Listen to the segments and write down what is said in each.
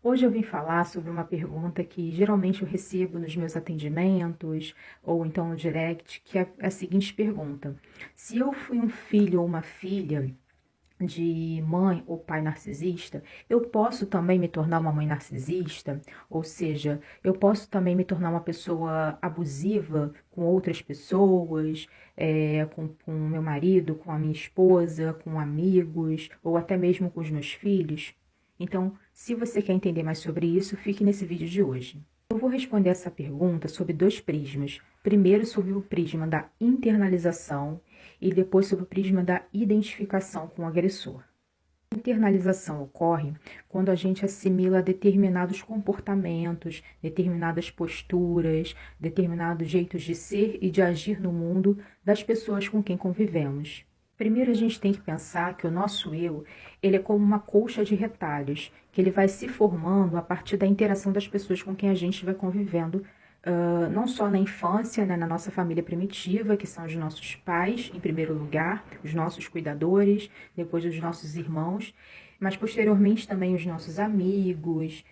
Hoje eu vim falar sobre uma pergunta que geralmente eu recebo nos meus atendimentos ou então no direct, que é a seguinte pergunta: se eu fui um filho ou uma filha de mãe ou pai narcisista, eu posso também me tornar uma mãe narcisista? Ou seja, eu posso também me tornar uma pessoa abusiva com outras pessoas, com o meu marido, com a minha esposa, com amigos ou até mesmo com os meus filhos? Então, se você quer entender mais sobre isso, fique nesse vídeo de hoje. Eu vou responder essa pergunta sob dois prismas. Primeiro, sobre o prisma da internalização e depois sobre o prisma da identificação com o agressor. A internalização ocorre quando a gente assimila determinados comportamentos, determinadas posturas, determinados jeitos de ser e de agir no mundo das pessoas com quem convivemos. Primeiro a gente tem que pensar que o nosso eu, ele é como uma colcha de retalhos, que ele vai se formando a partir da interação das pessoas com quem a gente vai convivendo, não só na infância, né, na nossa família primitiva, que são os nossos pais, em primeiro lugar, os nossos cuidadores, depois os nossos irmãos, mas posteriormente também os nossos amigos,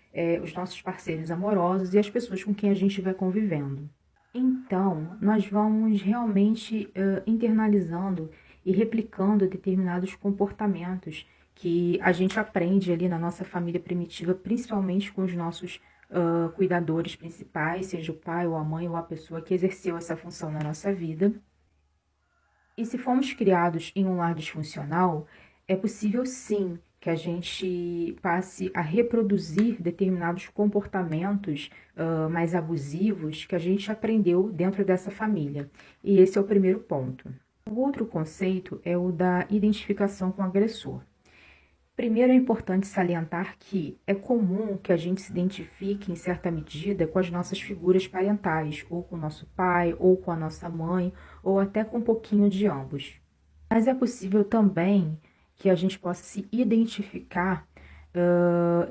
os nossos parceiros amorosos e as pessoas com quem a gente vai convivendo. Então, nós vamos realmente internalizando e replicando determinados comportamentos que a gente aprende ali na nossa família primitiva, principalmente com os nossos cuidadores principais, seja o pai ou a mãe ou a pessoa que exerceu essa função na nossa vida. E se formos criados em um lar disfuncional, é possível sim que a gente passe a reproduzir determinados comportamentos mais abusivos que a gente aprendeu dentro dessa família. E esse é o primeiro ponto. O outro conceito é o da identificação com o agressor. Primeiro é importante salientar que é comum que a gente se identifique em certa medida com as nossas figuras parentais, ou com o nosso pai, ou com a nossa mãe, ou até com um pouquinho de ambos. Mas é possível também que a gente possa se identificar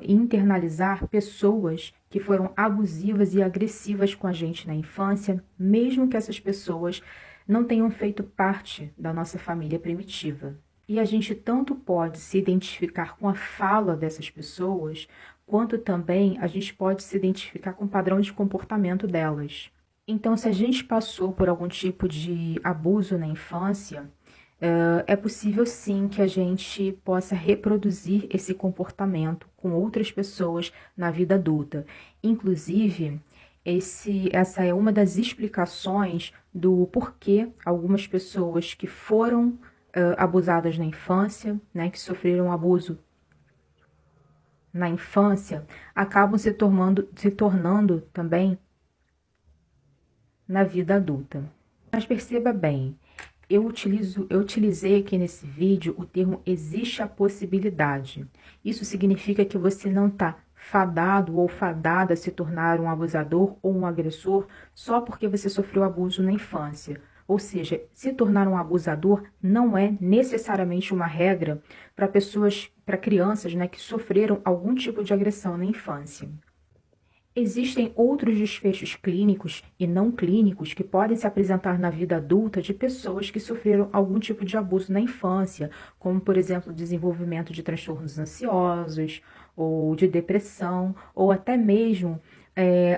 e internalizar pessoas que foram abusivas e agressivas com a gente na infância, mesmo que essas pessoas não tenham feito parte da nossa família primitiva. E a gente tanto pode se identificar com a fala dessas pessoas, quanto também a gente pode se identificar com o padrão de comportamento delas. Então, se a gente passou por algum tipo de abuso na infância, é possível sim que a gente possa reproduzir esse comportamento com outras pessoas na vida adulta. Inclusive, essa é uma das explicações do porquê algumas pessoas que foram abusadas na infância, né, que sofreram abuso na infância, acabam se tornando também na vida adulta. Mas perceba bem, eu utilizei aqui nesse vídeo o termo existe a possibilidade. Isso significa que você não está fadado ou fadada a se tornar um abusador ou um agressor só porque você sofreu abuso na infância. Ou seja, se tornar um abusador não é necessariamente uma regra para crianças, né, que sofreram algum tipo de agressão na infância. Existem outros desfechos clínicos e não clínicos que podem se apresentar na vida adulta de pessoas que sofreram algum tipo de abuso na infância, como, por exemplo, o desenvolvimento de transtornos ansiosos, ou de depressão, ou até mesmo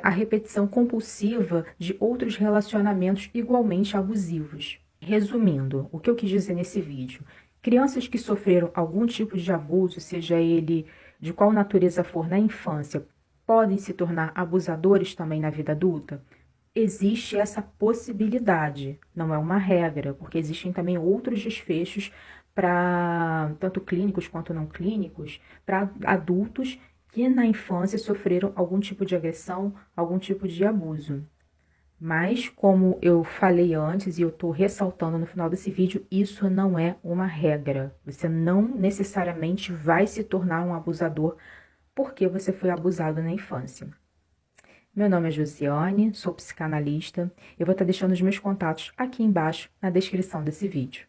a repetição compulsiva de outros relacionamentos igualmente abusivos. Resumindo, o que eu quis dizer nesse vídeo? Crianças que sofreram algum tipo de abuso, seja ele de qual natureza for na infância, podem se tornar abusadores também na vida adulta? Existe essa possibilidade, não é uma regra, porque existem também outros desfechos tanto clínicos quanto não clínicos, para adultos que na infância sofreram algum tipo de agressão, algum tipo de abuso. Mas, como eu falei antes e eu estou ressaltando no final desse vídeo, isso não é uma regra. Você não necessariamente vai se tornar um abusador porque você foi abusado na infância. Meu nome é Josiane, sou psicanalista. Eu vou estar deixando os meus contatos aqui embaixo na descrição desse vídeo.